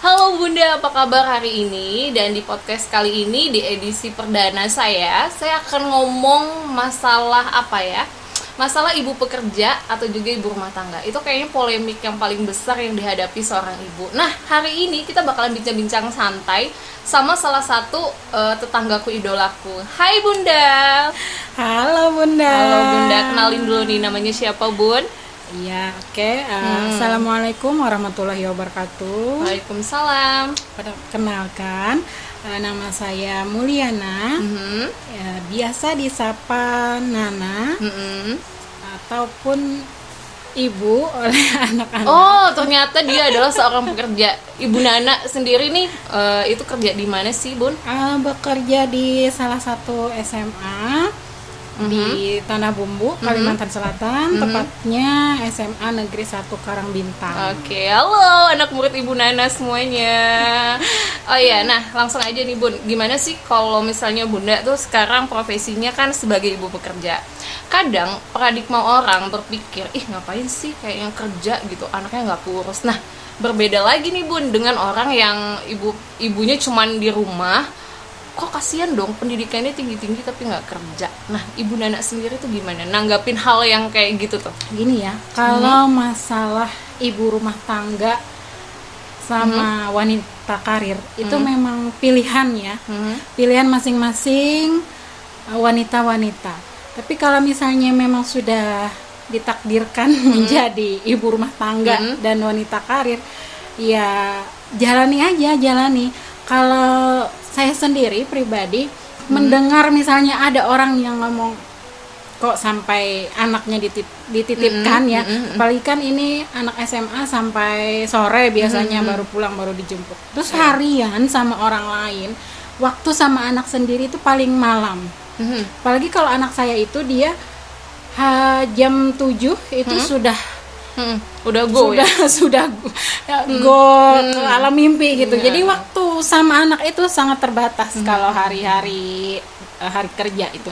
Halo Bunda, apa kabar hari ini? Dan di podcast kali ini, di edisi perdana saya akan ngomong masalah apa ya? Masalah ibu pekerja atau juga ibu rumah tangga. Itu kayaknya polemik yang paling besar yang dihadapi seorang ibu. Nah, hari ini kita bakalan bincang-bincang santai sama salah satu tetanggaku idolaku. Hai Bunda. Halo Bunda. Halo Bunda, kenalin dulu nih namanya siapa Bun? Iya, oke. Assalamualaikum warahmatullahi wabarakatuh. Waalaikumsalam. Perkenalkan, nama saya Mulyana. Ya, biasa disapa Nana ataupun Ibu oleh anak-anak. Oh, ternyata dia adalah seorang pekerja. Ibu Nana sendiri nih, itu kerja di mana sih, Bun? Bekerja di salah satu SMA di Tanah Bumbu, Kalimantan Selatan, tepatnya SMA Negeri 1 Karangbintang. Oke, halo anak murid Ibu Nana semuanya. Oh iya, nah langsung aja nih Bun. Gimana sih kalau misalnya Bunda tuh sekarang profesinya kan sebagai ibu pekerja. Kadang paradigma orang berpikir, ih ngapain sih kayak yang kerja gitu, anaknya nggak kurus. Nah, berbeda lagi nih Bun dengan orang yang ibunya cuman di rumah. Kok kasihan dong pendidikannya tinggi-tinggi tapi nggak kerja. Nah, Ibu Nana sendiri tuh gimana nanggapin hal yang kayak gitu tuh? Gini ya, kalau masalah ibu rumah tangga sama wanita karir itu memang pilihan ya, pilihan masing-masing wanita-wanita. Tapi kalau misalnya memang sudah ditakdirkan menjadi ibu rumah tangga dan wanita karir, ya jalani aja, jalani. Kalau saya sendiri pribadi mendengar misalnya ada orang yang ngomong kok sampai anaknya dititipkan ya, apalagi kan ini anak SMA sampai sore biasanya baru pulang, baru dijemput, terus harian sama orang lain, waktu sama anak sendiri itu paling malam. Apalagi kalau anak saya itu dia jam 7 itu udah go sudah go ke alam mimpi gitu. Jadi waktu sama anak itu sangat terbatas kalau hari kerja itu.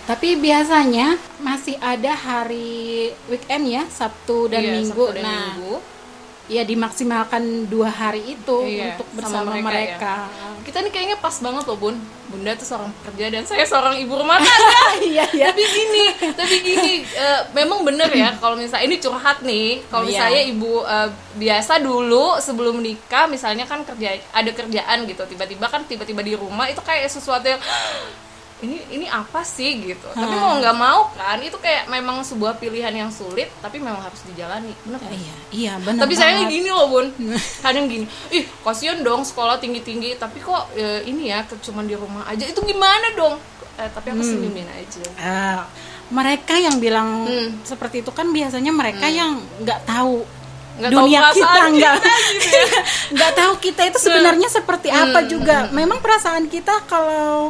Tapi biasanya masih ada hari weekend ya, Sabtu dan Minggu. Minggu. Ya dimaksimalkan 2 hari itu untuk bersama mereka. Ya. Kita nih kayaknya pas banget loh Bunda tuh seorang pekerja dan saya seorang ibu rumah tangga. Iya. Tapi gini, memang bener ya kalau misalnya ini curhat nih. Kalau misalnya ibu biasa dulu sebelum nikah misalnya kan ada kerjaan gitu, tiba-tiba di rumah itu kayak sesuatu yang ini apa sih gitu. Tapi mau nggak mau kan itu kayak memang sebuah pilihan yang sulit tapi memang harus dijalani, benar kan? Iya benar. Tapi sayangnya gini loh Bun, kadang gini, ih kasihan dong sekolah tinggi tapi kok ini ya cuman di rumah aja, itu gimana dong? Tapi aku senyumin aja. Mereka yang bilang seperti itu kan biasanya mereka yang nggak tahu tahu dunia kita, nggak tahu kita itu sebenarnya seperti apa juga. Memang perasaan kita kalau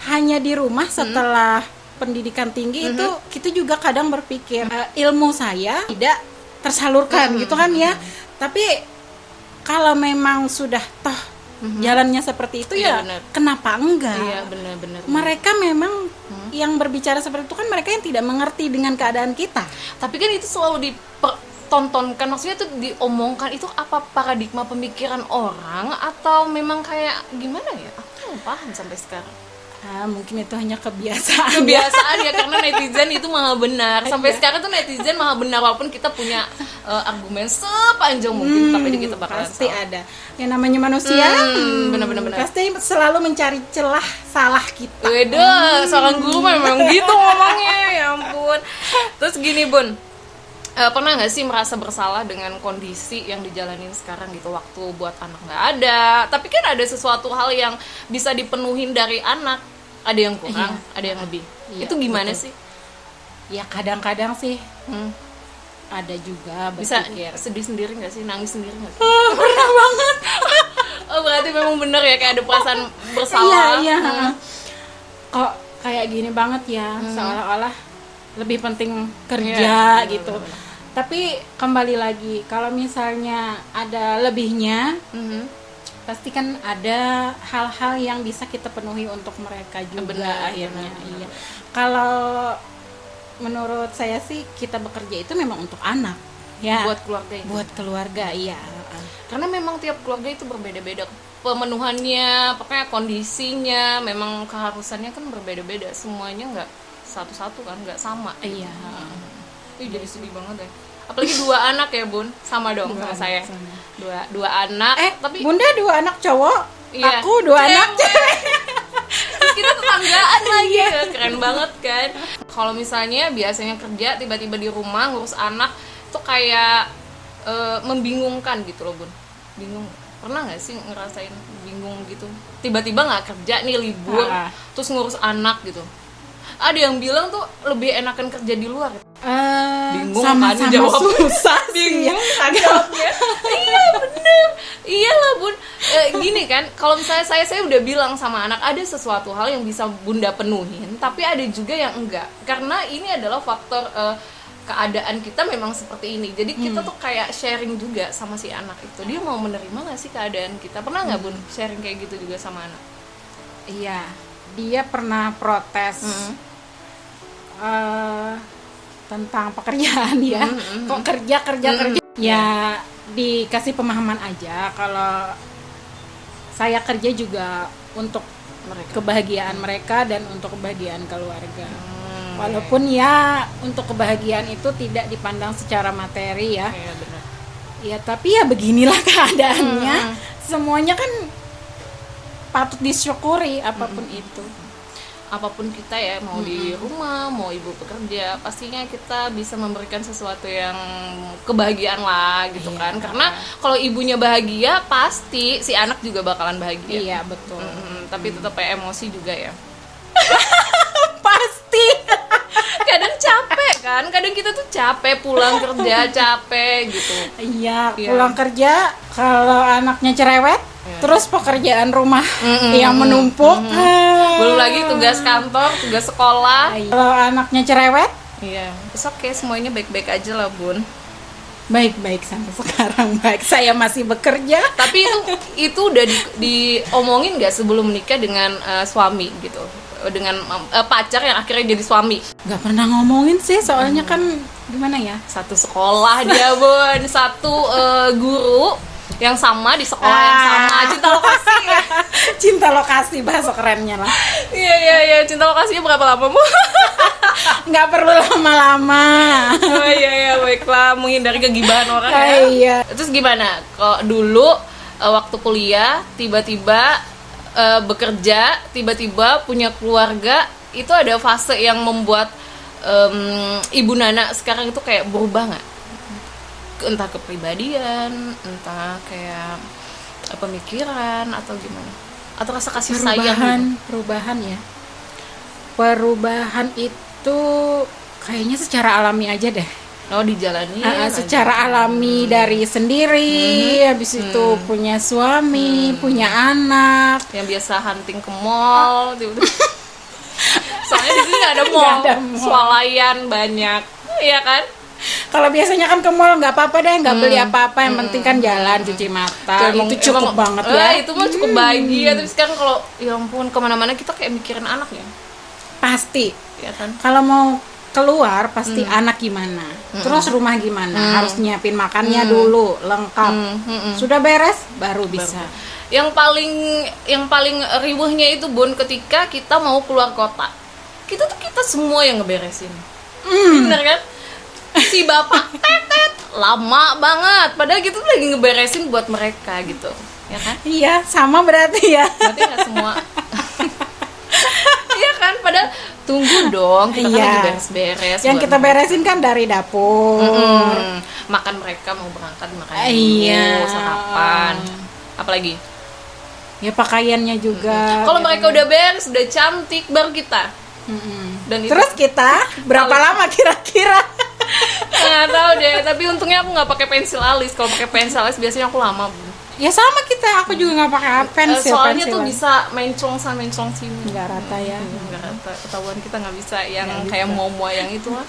hanya di rumah setelah pendidikan tinggi itu kita juga kadang berpikir ilmu saya tidak tersalurkan gitu kan ya. Tapi kalau memang sudah toh jalannya seperti itu bener. Kenapa enggak? Iya benar. Mereka memang yang berbicara seperti itu kan mereka yang tidak mengerti dengan keadaan kita. Tapi kan itu selalu ditontonkan, maksudnya itu diomongkan, itu apa paradigma pemikiran orang atau memang kayak gimana ya? Aku belum paham sampai sekarang. Mungkin itu hanya kebiasaan ya, karena netizen itu maha benar. Sampai sekarang tuh netizen maha benar walaupun kita punya argumen sepanjang mungkin, tapi kita bakalan pasti salah. ada. Yang namanya manusia, benar. Pasti selalu mencari celah salah kita. Waduh, seorang guru memang gitu ngomongnya, ya ampun. Terus gini Bun, pernah nggak sih merasa bersalah dengan kondisi yang dijalanin sekarang gitu, waktu buat anak nggak ada, tapi kan ada sesuatu hal yang bisa dipenuhin dari anak, ada yang kurang, ada yang lebih. Itu gimana sih? Ya kadang-kadang sih ada juga bisa berpikir. Sedih sendiri nggak sih, nangis sendiri nggak sih? Pernah banget. Oh berarti memang bener ya, kayak ada perasaan bersalah. Iya. Kok kayak gini banget ya, seolah-olah lebih penting kerja gitu. Tapi kembali lagi, kalau misalnya ada lebihnya, pasti kan ada hal-hal yang bisa kita penuhi untuk mereka juga akhirnya. Iya. Kalau menurut saya sih kita bekerja itu memang untuk anak. Ya. Buat keluarga itu. Buat keluarga, iya. Karena memang tiap keluarga itu berbeda-beda pemenuhannya, pokoknya kondisinya, memang keharusannya kan berbeda-beda, semuanya nggak satu-satu kan, nggak sama. Iya. Ih, jadi sedih banget ya. Apalagi 2 anak ya bun, sama dong sama saya. Dua anak. Tapi Bunda 2 anak cowok, iya, aku 2 anak cewek. Terus kita tetanggaan lagi, keren banget kan. Kalau misalnya biasanya kerja tiba-tiba di rumah ngurus anak itu kayak membingungkan gitu loh bun. Bingung, pernah nggak sih ngerasain bingung gitu? Tiba-tiba nggak kerja nih, libur, terus ngurus anak gitu. Ada yang bilang tuh lebih enakan kerja di luar. Bingung sama-sama kan jawab. susah Bingung kan jawabnya. Iya bener, iyalah bun. Gini kan, kalau misalnya saya udah bilang sama anak ada sesuatu hal yang bisa bunda penuhin, tapi ada juga yang enggak. Karena ini adalah faktor keadaan kita memang seperti ini. Jadi kita tuh kayak sharing juga sama si anak itu. Dia mau menerima nggak sih keadaan kita? Pernah nggak bun sharing kayak gitu juga sama anak? Iya, dia pernah protes tentang pekerjaan ya. Kok kerja. Ya dikasih pemahaman aja kalau saya kerja juga untuk kebahagiaan mereka dan untuk kebahagiaan keluarga. Walaupun ya untuk kebahagiaan itu tidak dipandang secara materi ya. Iya benar. Ya tapi ya beginilah keadaannya. Semuanya kan patut disyukuri apapun itu. Apapun kita ya, mau di rumah, mau ibu bekerja, pastinya kita bisa memberikan sesuatu yang kebahagiaan lah gitu kan. Karena kalau ibunya bahagia, pasti si anak juga bakalan bahagia. Iya betul. Tapi tetap ya emosi juga ya. Pasti. Kadang capek kan, kadang kita tuh capek pulang kerja, capek gitu. Iya, pulang kerja kalau anaknya cerewet, terus pekerjaan rumah yang menumpuk. Belum lagi tugas kantor, tugas sekolah. Kalau anaknya cerewet, iya. It's okay, semuanya baik-baik aja lah bun. Baik-baik sampai sekarang baik. Saya masih bekerja. Tapi itu udah diomongin nggak sebelum menikah dengan suami gitu? Dengan pacar yang akhirnya jadi suami? Nggak pernah ngomongin sih, soalnya kan gimana ya? Satu sekolah dia bun, satu guru yang sama di sekolah yang sama, cinta lokasi. Cinta lokasi bahasa kerennya lah. Iya, cinta lokasinya berapa lama bu? Nggak perlu lama-lama. Oh iya, baiklah, menghindari kegibahan orang ya. Iya. Terus gimana? Kalau dulu waktu kuliah tiba-tiba bekerja, tiba-tiba punya keluarga, itu ada fase yang membuat Ibu Nana sekarang itu kayak berubah nggak? Entah kepribadian, entah kayak pemikiran atau gimana? Atau rasa kasih sayang? Perubahan ya. Perubahan itu kayaknya secara alami aja deh. Oh, dijalani secara alami dari sendiri, habis itu punya suami, punya anak. Yang biasa hunting ke mall, soalnya di sini nggak ada mall, swalayan banyak, iya kan? Kalau biasanya kan ke mall nggak apa-apa deh, nggak beli apa-apa, yang penting kan jalan, cuci mata, itu cukup banget ya. Itu mah cukup bahagia. Tapi sekarang kalau ya ampun kemana-mana kita kayak mikirin anak ya. Pasti, ya kan? Kalau mau keluar pasti anak gimana, terus rumah gimana, harus nyiapin makannya dulu lengkap. Sudah beres baru bisa. Yang paling riuhnya itu bun, ketika kita mau keluar kota, kita semua yang ngeberesin. Bener kan? Si bapak tetet lama banget, padahal kita tuh lagi ngeberesin buat mereka gitu, ya kan? Iya, sama berarti ya. Berarti nggak semua. Iya kan, padahal tunggu dong, kita kan lagi beres-beres. Yang kita beresin kan dari dapur. Makan mereka mau berangkat makan dulu, sarapan. Apalagi? Ya pakaiannya juga. Kalau mereka udah beres, udah cantik, baru kita. Dan terus kita berapa lama kira-kira? Nggak tahu deh, tapi untungnya aku nggak pakai pensil alis. Kalau pakai pensil alis biasanya aku lama. Ya sama kita, aku juga nggak pakai pensil. Soalnya tuh bisa mencong sana mencong sini. Nggak rata ya. Nggak rata. Ketahuan kita nggak bisa yang gak kayak mua yang itu lah.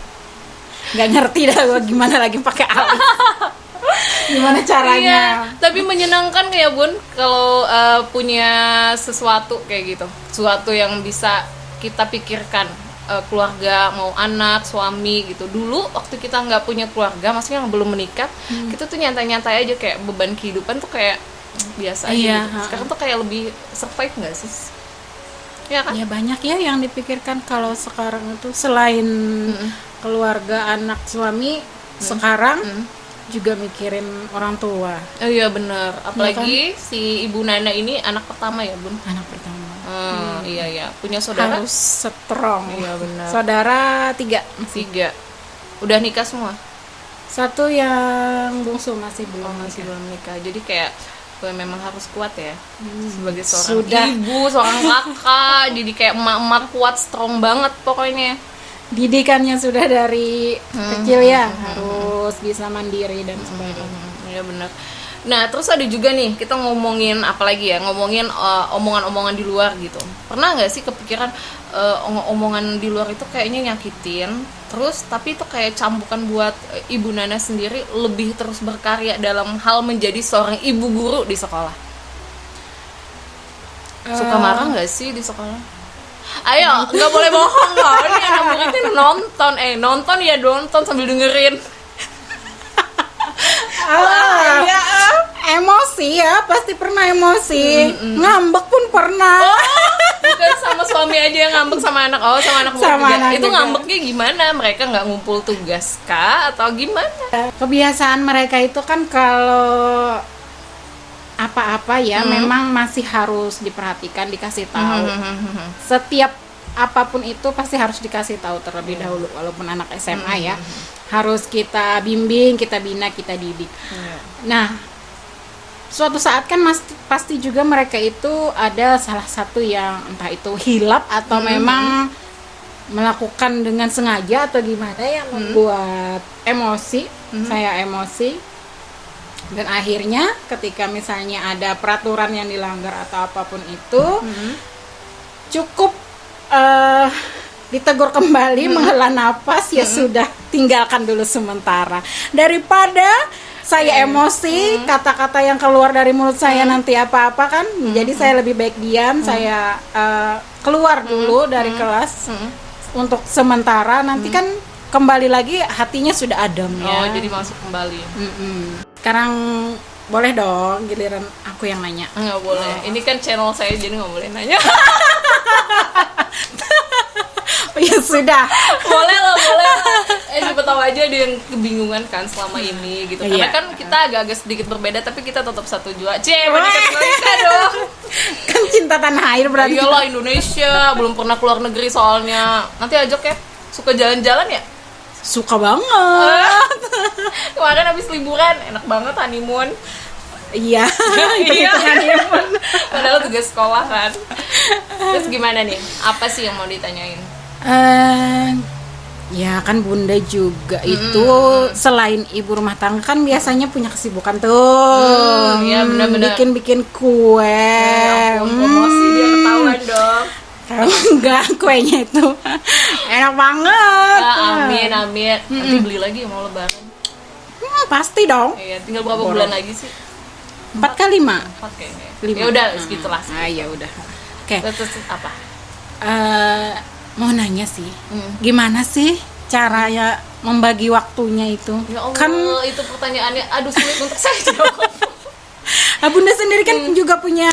Nggak ngerti dah gue gimana lagi pakai alis. Gimana caranya? Iya, tapi menyenangkan ya bun kalau punya sesuatu kayak gitu, sesuatu yang bisa kita pikirkan keluarga, mau anak, suami gitu. Dulu waktu kita nggak punya keluarga, maksudnya yang belum menikah, kita tuh nyantai-nyantai aja, kayak beban kehidupan tuh kayak biasa aja Iya, gitu. Sekarang tuh kayak lebih survive nggak sih? Ya kan? Ya banyak ya yang dipikirkan kalau sekarang itu, selain keluarga, anak, suami, sekarang juga mikirin orang tua. Oh iya bener, apalagi si Ibu Nana ini anak pertama ya Bun? Anak pertama Iya, punya saudara? harus strong. Iya benar. Saudara 3. 3. Udah nikah semua? Satu yang bungsu masih belum Masih nikah. belum nikah. Jadi kayak gue memang harus kuat ya sebagai seorang Sudah. ibu, seorang kakak. Jadi kayak emak-emak kuat, strong banget pokoknya. Didikannya sudah dari kecil ya, harus bisa mandiri dan sebagainya. Iya benar. Nah terus ada juga nih, kita ngomongin apa lagi ya, ngomongin omongan-omongan di luar gitu. Pernah nggak sih kepikiran omongan di luar itu kayaknya nyakitin, terus tapi itu kayak cambukan buat Ibu Nana sendiri lebih terus berkarya dalam hal menjadi seorang ibu guru di sekolah? Suka marah nggak sih di sekolah? Ayo, nggak boleh bohong loh. Ini anak muridnya nonton ya, nonton sambil dengerin. Iya, emosi ya, pasti pernah emosi. Ngambek pun pernah. Bukan sama suami aja yang ngambek, sama anak. Oh, sama anak murid Sama juga. anak Itu juga. ngambeknya gimana? Mereka nggak ngumpul tugas kah atau gimana? Kebiasaan mereka itu kan kalau apa-apa ya memang masih harus diperhatikan, dikasih tahu. Setiap apapun itu pasti harus dikasih tahu terlebih dahulu, walaupun anak SMA ya. Harus kita bimbing, kita bina, kita didik. Nah, suatu saat kan pasti juga mereka itu ada salah satu yang entah itu hilap atau memang melakukan dengan sengaja atau gimana yang membuat emosi, saya emosi. Dan akhirnya ketika misalnya ada peraturan yang dilanggar atau apapun itu, cukup ditegur kembali, menghela nafas, ya sudah, tinggalkan dulu sementara. Daripada saya emosi, kata-kata yang keluar dari mulut saya nanti apa-apa kan, jadi saya lebih baik diam, saya keluar dulu dari kelas untuk sementara, nanti kan kembali lagi hatinya sudah adem ya. Oh, jadi masuk kembali. Sekarang boleh dong giliran aku yang nanya. Nggak boleh. Ini kan channel saya, jadi nggak boleh nanya. Oh, ya sudah. Boleh lah. Siapa tahu aja ada yang kebingungan kan selama ini gitu. Karena Iya. kan kita agak-agak sedikit berbeda, tapi kita tetap satu jua. Menikah dong. Kan cinta tanah air berarti. Iyalah, Indonesia, belum pernah keluar negeri soalnya. Nanti ajak ya. Suka jalan-jalan ya? Suka banget. Kemarin habis liburan, enak banget honeymoon. Iya. Iya, honeymoon. Padahal tugas sekolah kan. Terus gimana nih? Apa sih yang mau ditanyain? Ya kan Bunda juga itu selain ibu rumah tangga kan biasanya punya kesibukan tuh. Iya, benar-benar. Bikin kue. Promosi dia ketahuan dong. Kalau enggak kuenya itu enak banget. Amin. Nanti beli lagi ya mau lebaran. Pasti dong. Iya, tinggal berapa bulan lagi sih? 4 kali 5. 4 kayaknya. 5. Ya udah, segitulah. Ya udah. Oke. Terus apa? Mau nanya sih, gimana sih caranya membagi waktunya itu? Ya Allah, Kan itu pertanyaannya aduh sulit untuk saya jawab. Bunda sendiri kan juga punya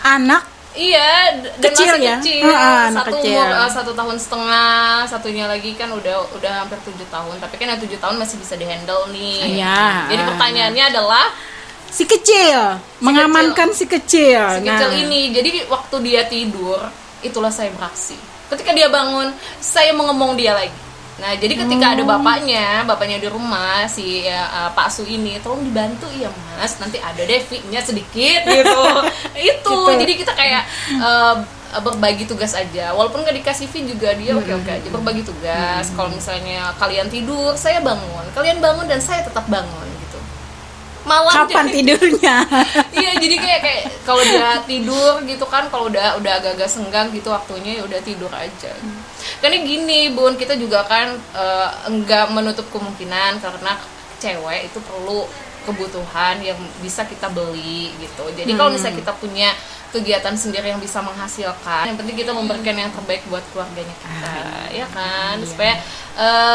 anak. Iya, dan Kecil masih ya? kecil. Anak Satu kecil. umur 1 tahun setengah, satunya lagi kan udah hampir 7 tahun. Tapi kan yang 7 tahun masih bisa dihandle nih. Iya. Jadi pertanyaannya adalah si kecil, mengamankan si kecil. si kecil ini. Jadi waktu dia tidur, itulah saya beraksi. Ketika dia bangun, saya mengomong dia lagi. Nah, jadi ketika ada bapaknya di rumah, si Pak Su ini, tolong dibantu ya Mas, nanti ada deh fee-nya sedikit gitu. Itu, jadi kita kayak berbagi tugas aja. Walaupun gak dikasih fee juga dia oke-oke aja, berbagi tugas. Kalau misalnya kalian tidur, saya bangun. Kalian bangun dan saya tetap bangun gitu. Malam Kapan jadi- tidurnya? Iya, jadi kayak kalau dia tidur gitu kan, kalau udah agak-agak senggang gitu waktunya, ya udah tidur aja. Karena gini Bun, kita juga kan enggak menutup kemungkinan karena cewek itu perlu kebutuhan yang bisa kita beli gitu. Jadi kalau misalnya kita punya kegiatan sendiri yang bisa menghasilkan. Yang penting kita memberikan yang terbaik buat keluarganya kita, ya kan? Iya. Supaya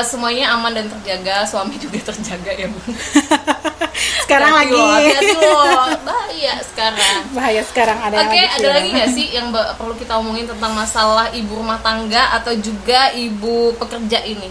semuanya aman dan terjaga, suami juga terjaga ya Bun. Sekarang lagi hati-hati loh, bahaya sekarang. bahaya sekarang ada Oke, ada viral. lagi nggak sih yang perlu kita omongin tentang masalah ibu rumah tangga atau juga ibu pekerja ini?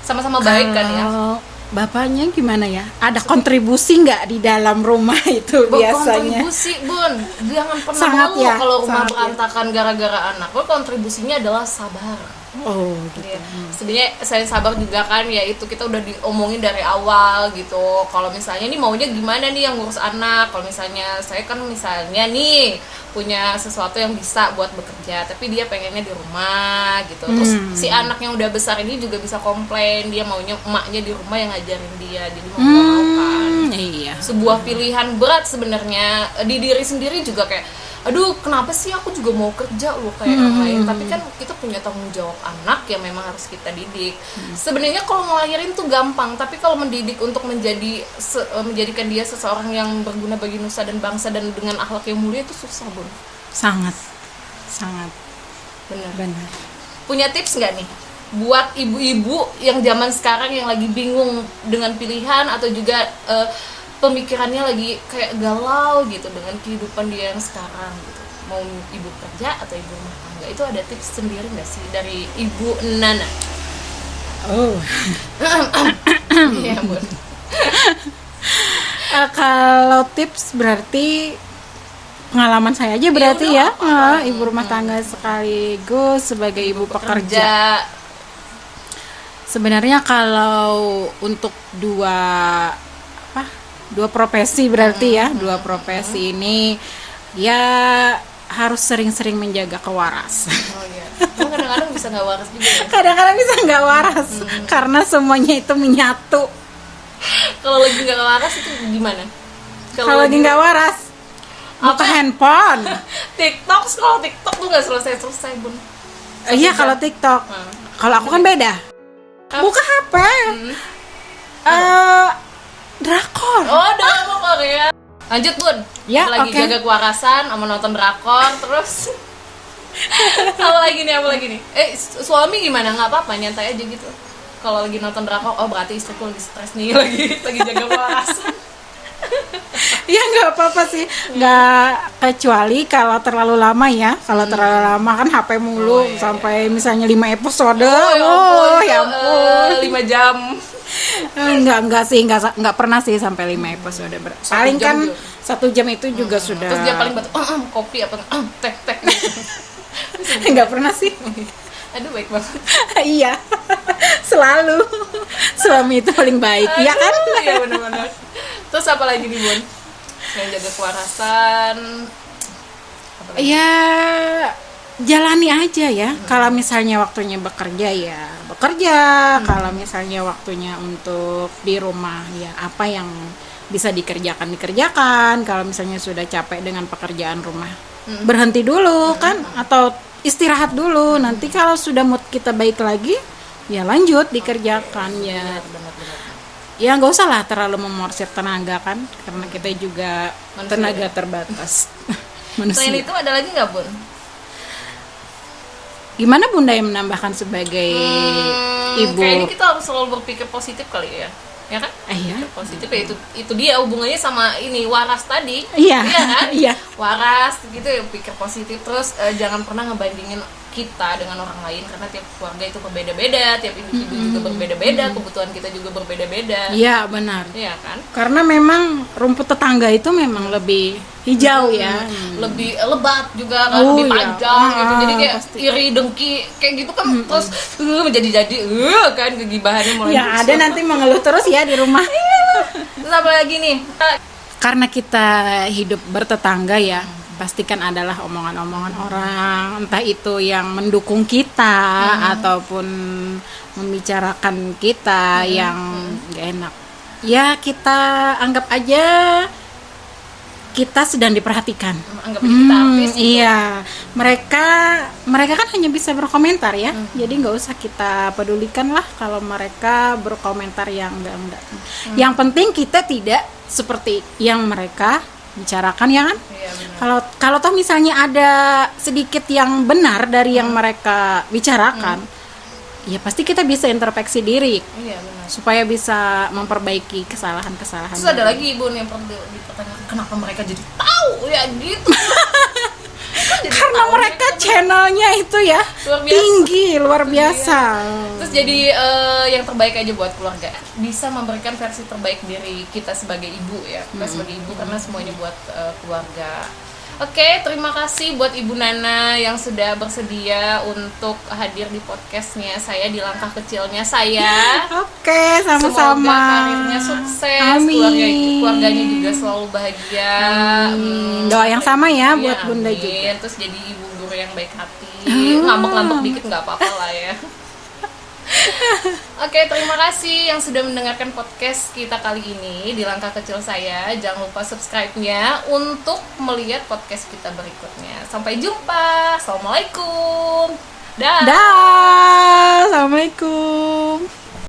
Sama-sama baik kan ya? Kalau bapaknya gimana ya? Ada kontribusi nggak di dalam rumah itu biasanya? Berkontribusi Bun, jangan pernah Sangat malu ya, kalau rumah sangat ya. berantakan gara-gara anak. Lo kontribusinya adalah sabar. Oh gitu. Iya. Sebenarnya saya sabar juga kan, ya itu kita udah diomongin dari awal gitu. Kalau misalnya nih maunya gimana nih yang ngurus anak. Kalau misalnya saya kan misalnya nih punya sesuatu yang bisa buat bekerja, tapi dia pengennya di rumah gitu. Terus si anak yang udah besar ini juga bisa komplain, dia maunya emaknya di rumah yang ngajarin dia. Jadi mau nggak mau kan. Iya. Sebuah pilihan berat sebenarnya di diri sendiri juga kayak aduh kenapa sih aku juga mau kerja loh kayak yang lain, tapi kan kita punya tanggung jawab anak yang memang harus kita didik. Sebenarnya kalau ngelahirin tuh gampang, tapi kalau mendidik untuk menjadikan dia seseorang yang berguna bagi nusa dan bangsa dan dengan akhlak yang mulia itu susah Bun. Sangat Bener. benar. Punya tips nggak nih buat ibu-ibu yang zaman sekarang yang lagi bingung dengan pilihan atau juga pemikirannya lagi kayak galau gitu dengan kehidupan dia yang sekarang gitu, mau ibu kerja atau ibu rumah tangga, itu ada tips sendiri nggak sih dari Ibu Nana? Oh. Iya Bun. Kalau tips berarti pengalaman saya aja berarti udah, ya, apa-apa. ibu rumah tangga sekaligus sebagai ibu pekerja. Sebenarnya kalau untuk dua profesi berarti ya, dua profesi ini ya harus sering-sering menjaga kewaras. Oh iya. Emang kadang-kadang bisa nggak waras juga ya? Kadang-kadang bisa nggak waras karena semuanya itu menyatu. Kalau lagi nggak waras itu gimana? Kalau lagi nggak waras, buka handphone. TikTok, scroll TikTok tuh nggak selesai Bun. Iya kalau TikTok. Kalau aku kan beda. Buka HP. Drakor. Oh, drama Korea. Lanjut Bun. Ya, Lagi oke. jaga kewarasan sama nonton drakor terus. Apa lagi nih? Suami gimana? Nggak apa-apa, nyantai aja gitu. Kalau lagi nonton drakor, oh berarti istriku lagi stres nih, lagi jaga kewarasan. Ya nggak apa-apa sih, nggak kecuali kalau terlalu lama ya. Kalau terlalu lama kan HP mulu sampai misalnya 5 episode. Ya ampun. 5 jam. Enggak sih, enggak pernah sih sampai 5 episode. Paling jam kan juga. 1 jam itu juga sudah. Terus dia paling batu, kopi apa teh gitu. Enggak pernah sih. Aduh baik banget. Iya. Selalu suami itu paling baik, ya kan? Iya benar-benar. Terus apa lagi nih Bun? Selain jaga kewarasan, apa lagi? Ya jalani aja ya. Kalau misalnya waktunya bekerja ya bekerja, kalau misalnya waktunya untuk di rumah ya apa yang bisa dikerjakan. Kalau misalnya sudah capek dengan pekerjaan rumah, berhenti dulu kan, atau istirahat dulu. Nanti kalau sudah mood kita baik lagi, ya lanjut dikerjakan ya. Benar-benar. Ya nggak usah lah terlalu memorsir tenaga kan, karena kita juga Manusia, tenaga ya? terbatas. Selain Manusia. itu ada lagi nggak Bun? Gimana Bunda yang menambahkan sebagai ibu? Kayaknya kita harus selalu berpikir positif kali ya kan? Iya. Positif ya itu dia hubungannya sama ini waras tadi. Iya. kan? Iya. Waras gitu ya, pikir positif terus jangan pernah ngebandingin kita dengan orang lain karena tiap keluarga itu berbeda-beda, tiap individu juga berbeda-beda, kebutuhan kita juga berbeda-beda. Iya benar. Iya kan? Karena memang rumput tetangga itu memang lebih hijau ya. Lebih lebat juga kan, Oh, lebih iya. panjang gitu. Jadi kayak Pasti. iri dengki kayak gitu kan terus menjadi kan kegibahannya mulai Ya ada nanti mengeluh terus ya di rumah. Terus apa lagi nih? Karena kita hidup bertetangga ya, pastikan adalah omongan-omongan orang, entah itu yang mendukung kita ataupun membicarakan kita yang gak enak. Ya kita anggap aja kita sedang diperhatikan. Anggap aja kita artis gitu. Iya, mereka kan hanya bisa berkomentar ya, jadi nggak usah kita pedulikan lah kalau mereka berkomentar yang enggak. Yang penting kita tidak seperti yang mereka bicarakan ya kan. Iya benar. Kalau toh misalnya ada sedikit yang benar dari yang mereka bicarakan, ya pasti kita bisa introspeksi diri Iya benar. supaya bisa memperbaiki kesalahan-kesalahan. Terus ada lagi Bun yang perlu dipertanyakan, kenapa mereka jadi tahu ya gitu? Jadi Karena tahu mereka gitu. channelnya itu ya Luar biasa. tinggi, luar biasa. Terus jadi yang terbaik aja buat keluarga, bisa memberikan versi terbaik dari kita sebagai ibu ya, kita sebagai ibu karena semuanya buat keluarga. Oke, terima kasih buat Ibu Nana yang sudah bersedia untuk hadir di podcastnya saya di langkah kecilnya saya. Oke, Semoga sama-sama. karirnya sukses, Amin. keluarganya juga selalu bahagia. Doa yang sama ya Iya, buat Bunda amin. juga. Terus jadi ibu guru yang baik hati, ngambek-ngambek dikit nggak apa-apa lah ya. Oke, terima kasih yang sudah mendengarkan podcast kita kali ini di langkah kecil saya. Jangan lupa subscribe-nya untuk melihat podcast kita berikutnya. Sampai jumpa. Assalamualaikum. Dah. Dah, assalamualaikum.